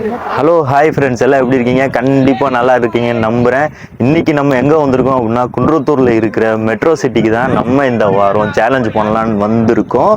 Hello hi friends, எல்லாம் எப்படி இருக்கீங்க? கண்டிப்பாக நல்லா இருக்கீங்கன்னு நம்புகிறேன். இன்றைக்கி நம்ம எங்கே வந்திருக்கோம் அப்படின்னா, குன்றத்தூரில் இருக்கிற மெட்ரோ சிட்டிக்கு தான் நம்ம இந்த வாரம் சேலஞ்ச் பண்ணலான்னு வந்திருக்கோம்.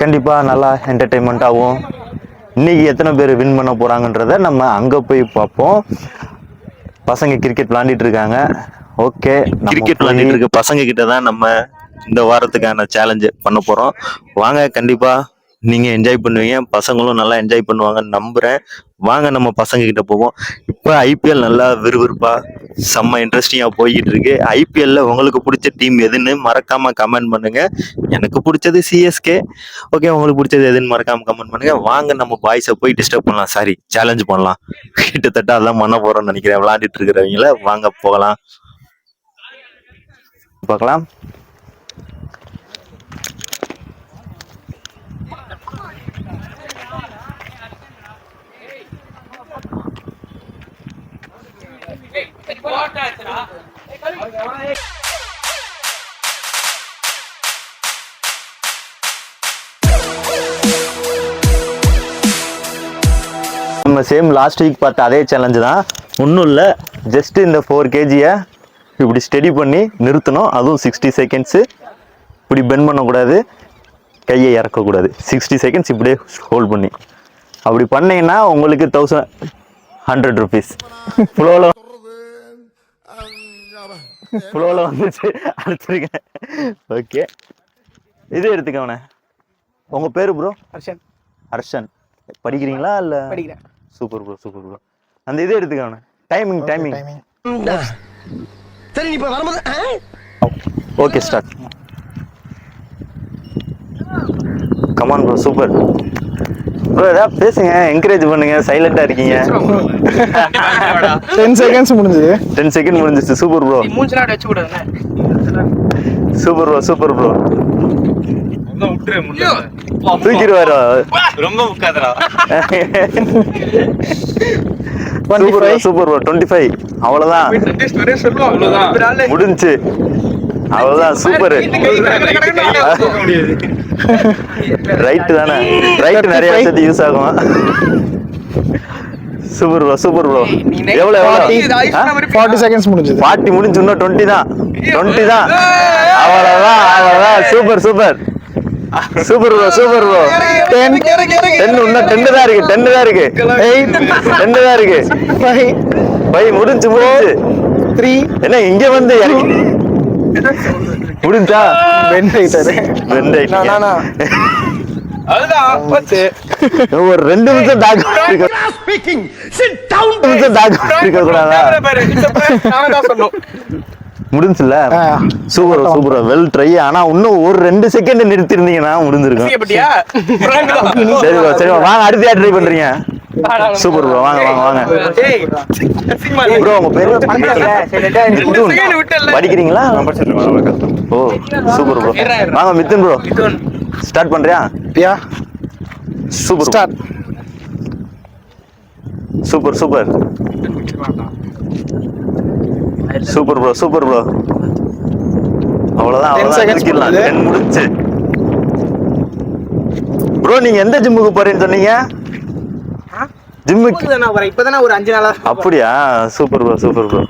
கண்டிப்பாக நல்லா என்டர்டெயின்மெண்ட்டாகவும் இன்றைக்கி எத்தனை பேர் வின் பண்ண போகிறாங்கன்றத நம்ம அங்கே போய் பார்ப்போம். பசங்க கிரிக்கெட் விளாண்டிட்டு இருக்காங்க. ஓகே, கிரிக்கெட் விளாண்டிட்டு இருக்க பசங்க கிட்ட தான் நம்ம இந்த வாரத்துக்கான சேலஞ்சு பண்ண போகிறோம். வாங்க, கண்டிப்பாக நீங்கள் என்ஜாய் பண்ணுவீங்க, பசங்களும் நல்லா என்ஜாய் பண்ணுவாங்கன்னு நம்புகிறேன். வாங்க நம்ம பசங்க கிட்ட போவோம். இப்போ ஐபிஎல் நல்லா விறுவிறுப்பாக செம்ம இன்ட்ரெஸ்டிங்காக போய்கிட்டு இருக்கு. ஐபிஎல்ல உங்களுக்கு பிடிச்ச டீம் எதுன்னு மறக்காமல் கமெண்ட் பண்ணுங்கள். எனக்கு பிடிச்சது சிஎஸ்கே. ஓகே, உங்களுக்கு பிடிச்சது எதுன்னு மறக்காமல் கமெண்ட் பண்ணுங்கள். வாங்க நம்ம பாய்ஸை போய் டிஸ்டர்ப் பண்ணலாம், சாரி சேலஞ்ச் பண்ணலாம். கிட்டத்தட்ட அதான் பண்ண போகிறோம்னு நினைக்கிறேன். விளையாண்டுட்டு இருக்கிறவங்கள வாங்க போகலாம், பார்க்கலாம். நம்ம சேம் லாஸ்ட் வீக் பார்த்த அதே சேலஞ்சு தான். ஒன்றும் இல்லை, ஜஸ்ட் இந்த 4 kgயை இப்படி ஸ்டெடி பண்ணி நிறுத்தணும். அதுவும் 60 செகண்ட்ஸு. இப்படி பெண்ட் பண்ணக்கூடாது, கையை இறக்கக்கூடாது. 60 செகண்ட்ஸ் இப்படியே ஹோல்ட் பண்ணி அப்படி பண்ணீங்கன்னா உங்களுக்கு 100 rupees ஃப்ளோவில் வந்துச்சு. அடிச்சிருக்கேன். ஓகே, இது எடுத்துக்கவனே. உங்கள் பேர் ப்ரோ? ஹர்ஷன். படிக்கிறீங்களா இல்லை? படிக்கிறேன். Super bro, super bro. அந்த இது எடுத்துக்கவனே. டைமிங் சரி, நீ இப்ப வரும்போது okay, start. Come on bro, super bro. ஏதாவது பேசுங்க, என்கரேஜ் பண்ணுங்க. சைலண்டா இருக்கீங்க. 10 செகண்ட்ஸ் முடிஞ்சது. 10 செகண்ட் முடிஞ்சிச்சு. Super bro, super bro, super bro. தூக்கிடுவாரோ? ரொம்ப முக்காதரா. Super bro. 25. அவ்வளவுதான், முடிஞ்சு. அவ்வளவுதான், சூப்பர். ரைட்டு தானே? ரைட்டு நிறைய விஷயத்துக்கு யூஸ் ஆகும். Super bro, super bro. எவ்வளோ 40 செகண்ட்ஸ் முடிஞ்சது. 40 முடிஞ்சு. இன்னும் 20 தான். 20 தான். அவ்வளவுதான். Super super super bro, super bro. 10 இன்னும் 10 தான் இருக்கு. 10 தான் இருக்கு. 10 தான் இருக்கு. 5 முடிஞ்சு. 3. என்ன இங்க வந்து முடிஞ்சா? ஒரு 2 நிமிஷம் டாக் முடிஞ்சுல. Super super, well try. ஆனா இன்னும் ஒரு 2 செகண்ட் நிறுத்திருந்தீங்கன்னா முடிஞ்சிருக்கும். சரி ப்ரோ, சரி வாங்க, அடுத்து யார் ட்ரை பண்றீங்க? சூப்பர் ப்ரோ, வாங்க வாங்க வாங்க ப்ரோ. உங்க பேரு? படிக்கிறீங்களா? ஓ சூப்பர் ப்ரோ. வாங்க மித்துன் ப்ரோ, ஸ்டார்ட் பண்றியா? Super, start. Super super super bro, super bro. அவ்வளவுதான், 10 முடிஞ்சு. ப்ரோ, நீங்க எந்த ஜிம்முக்கு போறீங்கன்னு சொன்னீங்க? ஜிம்முக்கு இப்பதானே ஒரு 5 நாளா. அப்படியா? Super bro, super bro.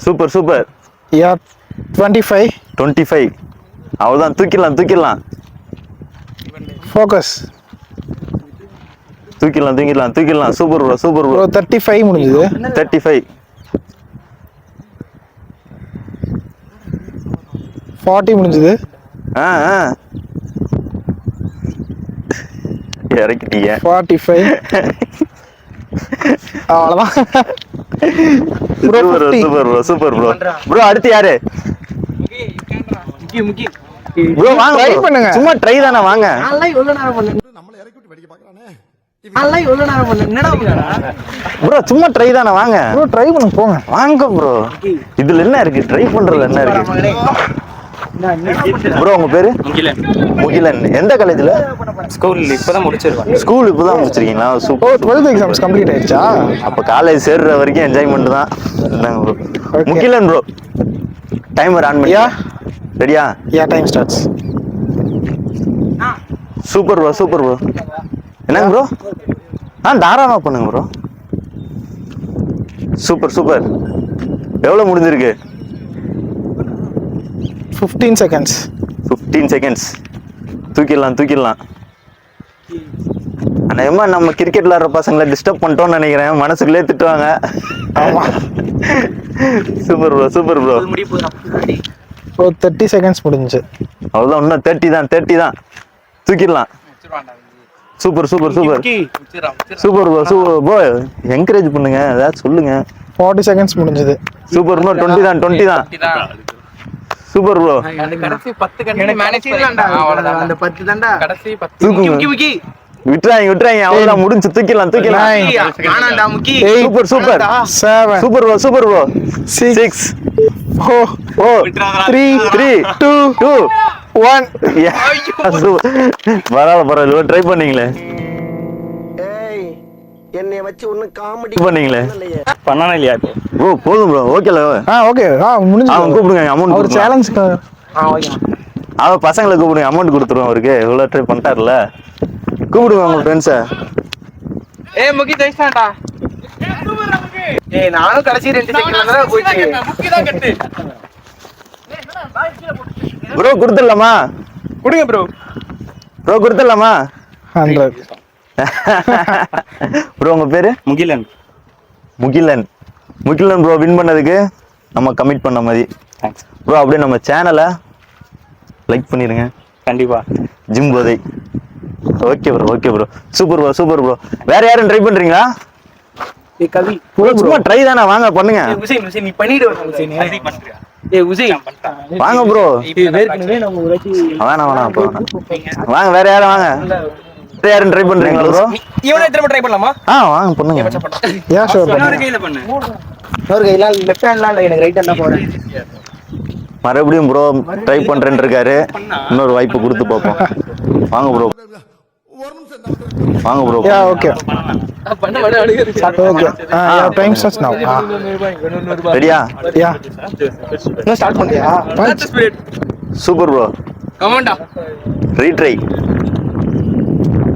Super super. 25. அவ்வளவுதான், தூக்கிடலாம். ஃபோக்கஸ். தூக்கிடலாம். Super bro, super bro. 35 முடிஞ்சது. 35. 40 முடிஞ்சது. இறக்கிட்டீங்க. 45. அவ்வளவுதான். Super bro, super bro. Bro அடுத்து யாரு? ப்ரோ வாங்க, ட்ரை பண்ணுங்க. சும்மா ட்ரை தானே, வாங்க. ப்ரோ சும்மா ட்ரை தானே, வாங்க ப்ரோ. ட்ரை பண்ணுங்க, போங்க. வாங்க ப்ரோ. இதுல என்ன இருக்கு? ட்ரை பண்றது என்ன இருக்கு? ப்ரோ உங்க பேரு? முகிலன். எந்த காலேஜ்ல? ஸ்கூல் இப்பதான் முடிச்சிருக்கேன். ஸ்கூல் இப்பதான் முடிச்சிருக்கீங்களா? சூப்பர். 12th எக்ஸாம்ஸ் கம்ப்ளீட் ஆயிடுச்சா? அப்ப காலேஜ் சேர்ற வரைக்கும் என்ஜாய்மெண்ட் தான். Bro Mugilan bro, timer on பண்ணியா? ரெடியா? Time starts. Super bro, super bro. என்னங்க ப்ரோ? தாராளமாக பண்ணுங்க ப்ரோ. Super super. எவ்வளோ முடிஞ்சிருக்கு? 15 seconds. 15 seconds. தூக்கிடலாம். அநேகமா நம்ம கிரிக்கெட் விளையாடுற பசங்களை டிஸ்டர்ப் பண்ணிட்டோம்னு நினைக்கிறேன். மனசுக்குள்ளே திட்டுவாங்க. ஆமா. Super bro. ஒரு 30 seconds முடிஞ்சு. அவ்வளோதான், இன்னும் 30 தான். தூக்கிடலாம். Super bro. என்கரேஜ் பண்ணுங்க, ஏதாவது சொல்லுங்க. 40 seconds முடிஞ்சது. Super bro. 20 தான். Super bro. விட்டுறாங்க. அவ்வளவுதான், முடிஞ்சு. தூக்கிடலாம். Super bro. 6 4 3 2 1. பரவாயில்ல. ட்ரை பண்ணீங்களே. என்னைய வச்சு ஒண்ணும் காமெடி பண்ணீங்களே. பண்ணானே இல்லையா ப்ரோ? போதும் ப்ரோ. ஓகேல. ஓகே. முடிஞ்சு. அவன் கூப்பிடுங்க, அமௌண்ட் ஒரு சேலஞ்ச். அவன் பசங்களை கூப்பிடுங்க, அமௌண்ட் கொடுத்துருவோம் அவருக்கு. இவ்வளோ ட்ரை பண்ணிட்டார்ல. கூப்பிடுங்க உங்க ஃப்ரெண்ட்ஸை. முக்கி ஜெயிச்சான்டா. நானும் கடைசி 2 செகண்ட்ல தான் போயிச்சு. ப்ரோ கொடுத்துடலாமா? கொடுங்க ப்ரோ. கொடுத்துடலாமா? 100. ப்ரோ உங்க பேரு? முகிலன் ப்ரோ. வின் பண்ணதுக்கு நம்ம கமிட் பண்ண மாதிரி தேங்க்ஸ் ப்ரோ. அப்படியே நம்ம சேனலை லைக் பண்ணிருங்க. கண்டிப்பா. ஜிம் போதை. Okay bro. Super bro. வேற யாரும் ட்ரை பண்றீங்களா? கவி சும்மா ட்ரை தானே, வாங்க பண்ணுங்க. நீ பண்ணிடு. வாங்க ப்ரோ. வேணாம் வாங்க. வேற யாரும் வாங்க. வேற யாரும் ட்ரை பண்றீங்களா ப்ரோ? இவனே ட்ரை பண்ணலாமா? வாங்க பண்ணுங்க. இன்னொரு கையில பண்ணு. இன்னொரு கையில லெஃப்ட் ஹேண்ட்ல இல்ல, எனக்கு ரைட் ஹேண்ட்ல போறேன். மறுபடியும் ப்ரோ ட்ரை பண்றேன்னு இருக்காரு. இன்னொரு வாய்ப்பு கொடுத்து பார்ப்போம். வாங்க ப்ரோ. ஓகே. டைம் ஸ்டார்ட்ஸ் நவ. ரெடியா? இன்னும் ஸ்டார்ட் பண்ணியா? Super bro. கமாண்டா. ரீட்ரை.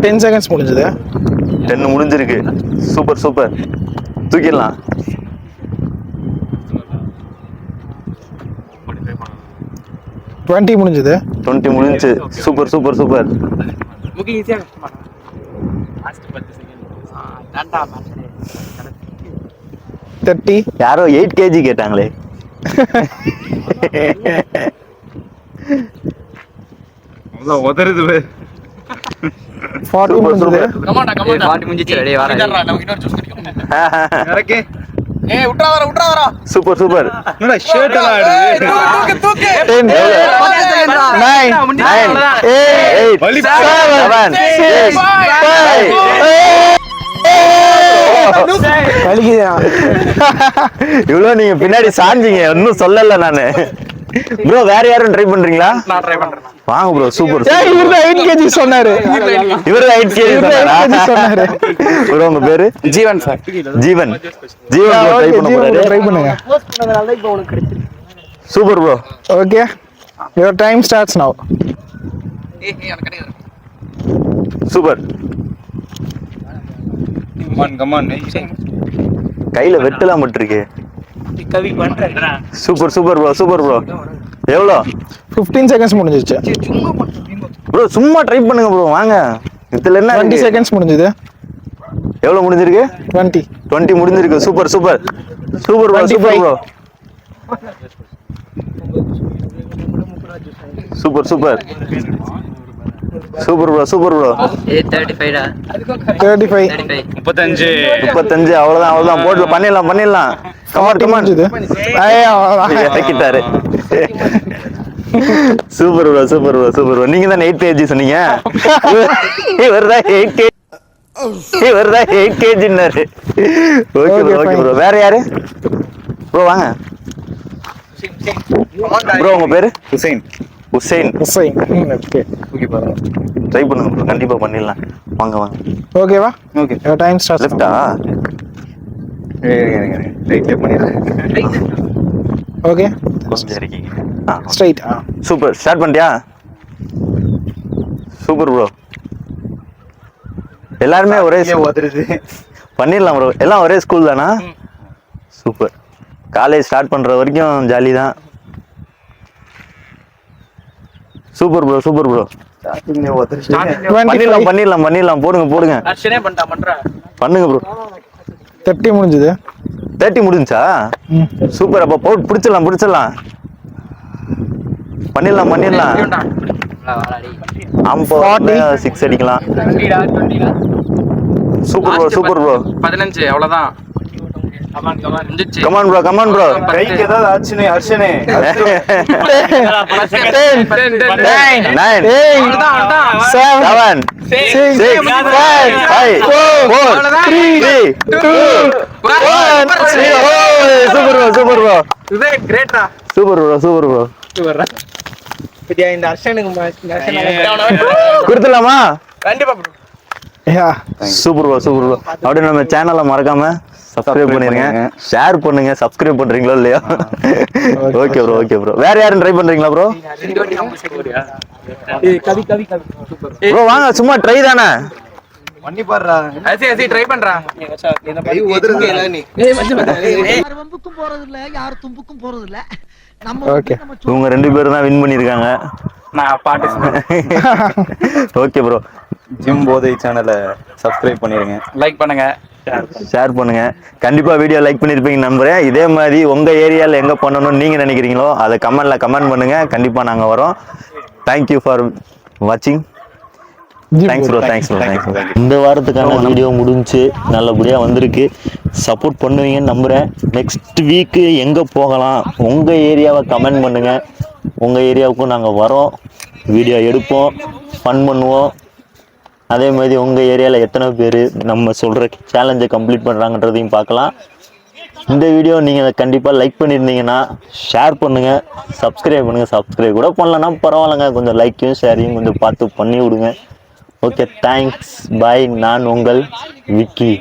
10 seconds முடிஞ்சது. 10 முடிஞ்சிருக்கு. சூப்பர். தூக்கிடலாம். முடிஞ்சது. 20 முடிஞ்சு. சூப்பர். முக்கி ஈஸியா கஷ்டமா. Last 10 second. டாண்டா 30. யாரோ 8 kg கேட்டாங்களே. அவ்வளவு உதறுது. 40 முடிஞ்சது. கமாண்டா 40 முடிஞ்சிச்சு. ரெடி வர. நமக்கு இன்னொரு ஜூஸ் குடிக்கும். ஓகே. உட்றா வர. சூப்பர். என்னடா ஷர்ட் எல்லாம் ஆடுது. தூக்கு. 10 9 8 7 வலிக்குதா? இவ்வளவு நீங்க பின்னாடி சாஞ்சிங்க, இன்னும் சொல்லல நானு. ப்ரோ வேற யாரும் ட்ரை பண்றீங்களா? நான் ட்ரை பண்றேன். வாங்க ப்ரோ. சூப்பர். இவரு 8 kg சொன்னாரு. இவரு 8 kg சொன்னாரு. ப்ரோ உங்க பேரு? ஜீவன் சார். ஜீவன் ப்ரோ ட்ரை பண்ண போறாரு. ட்ரை பண்ணுங்க. Super bro. Okay. Your time starts now. எனக்கு கிடையாது. சூப்பர். கமான். கையில வெட்டலாம் பட்டிருக்கு. கவி பண்றேன். Super bro. எவ்வளோ? 15 seconds முடிஞ்சிச்சு. ப்ரோ சும்மா ட்ரை பண்ணுங்க ப்ரோ. வாங்க. இதுல என்ன 20 seconds முடிஞ்சது. எவ்வளவு முடிஞ்சிருக்கு? 20 முடிஞ்சிருக்கு. Super bro. Super bro. Super bro. 35 35. அவ்வளவுதான். போட்டு பண்ணிடலாம். கமான். இறக்கிட்டாரு. Super bro. நீங்க தான் 8 kg சொன்னீங்க. இவர்தான் 8 kg. Okay bro. வேற யாரு ப்ரோ? வாங்க ப்ரோ. உங்க பேரு? ஹுசைன். ஓகே. ட்ரை பண்ணுங்க ப்ரோ. கண்டிப்பா பண்ணிடலாம். வாங்க. ஓகேவா? ஓகே. Your time starts. லெஃப்டா? ரைட்ல பண்ணிடுறேன். ஓகே. கொஞ்சம் இருக்கீங்க. ஸ்ட்ரைட். சூப்பர். ஸ்டார்ட் பண்ணிட்டியா? Super bro. எல்லாருமே ஒரே உதறுது. பண்ணிடலாம் ப்ரோ. எல்லாம் ஒரே ஸ்கூல் தானா? சூப்பர். காலேஜ் ஸ்டார்ட் பண்ற வரைக்கும் ஜாலி தான். Super bro, super bro. பண்ணிடலாம். போடுங்க. பண்ணுங்க ப்ரோ. 30 முடிஞ்சது. 30 முடிஞ்சா? சூப்பர். அப்ப போட் பிடிச்சிடலாம். பண்ணிடலாம். ஆம்போ 6 அடிக்கலாம். Super bro. 15 அவ்வளவுதான். Come on bro. கைக்கு ஏதாவது ஆச்சுனே ஹர்ஷனே. 9 7 6 5 4 3 2 1 சூப்பர் ப்ரோ. இதே கிரேட்டா. Super bro. இந்த ஹர்ஷனுக்கு கொடுத்துடலாமா? கண்டிப்பா ப்ரோ. Super bro. அப்படியே நம்ம சேனலை மறக்காம சப்ஸ்கிரைப் பண்ணிருங்க, ஷேர் பண்ணுங்க. சப்ஸ்கிரைப் பண்றீங்களோ இல்லையா? Okay bro. வேற யாரும் ட்ரை பண்றீங்களா ப்ரோ? ப்ரோ வாங்க, சும்மா ட்ரை தானே. பண்ணி பாருடா. அசி ட்ரை பண்றா. கை உதறுது நீ. யார் வம்புக்கும் போறது இல்ல, யார் தும்புக்கும் போறது இல்ல. ஓகே. இவங்க 2 பேரும் தான் வின் பண்ணிருக்காங்க. நான் பாட்டு ஓகே ப்ரோ. ஜிம் போதை சேனலை சப்ஸ்கிரைப் பண்ணிருங்க, லைக் பண்ணுங்க, ஷேர் பண்ணுங்க. கண்டிப்பா வீடியோ லைக் பண்ணிருப்பீங்க நம்புறேன். இதே மாதிரி உங்க ஏரியால எங்க பண்ணணும்னு நீங்க நினைக்கிறீங்களோ அதை கமெண்ட் பண்ணுங்க. கண்டிப்பா நாங்க வரோம். தேங்க்யூ ஃபார் வாட்சிங். Thanks bro. இந்த வாரத்துக்கான வீடியோ முடிஞ்சு நல்லபடியா வந்திருக்கு. சப்போர்ட் பண்ணுவீங்கன்னு நம்புறேன். நெக்ஸ்ட் வீக்கு எங்க போகலாம் உங்க ஏரியாவை கமெண்ட் பண்ணுங்க. உங்க ஏரியாவுக்கும் நாங்க வரோம், வீடியோ எடுப்போம், ஃபன் பண்ணுவோம். அதே மாதிரி உங்கள் ஏரியாவில் எத்தனை பேர் நம்ம சொல்கிற சேலஞ்சை கம்ப்ளீட் பண்ணுறாங்கன்றதையும் பார்க்கலாம். இந்த வீடியோ நீங்கள் கண்டிப்பாக லைக் பண்ணியிருந்தீங்கன்னா ஷேர் பண்ணுங்கள், சப்ஸ்கிரைப் பண்ணுங்கள். சப்ஸ்கிரைப் கூட பண்ணலன்னா பரவாயில்லைங்க, கொஞ்சம் லைக்கையும் ஷேரையும் கொஞ்சம் பார்த்து பண்ணி விடுங்க. ஓகே, தேங்க்ஸ், பாய். நான் உங்கள் விக்கி.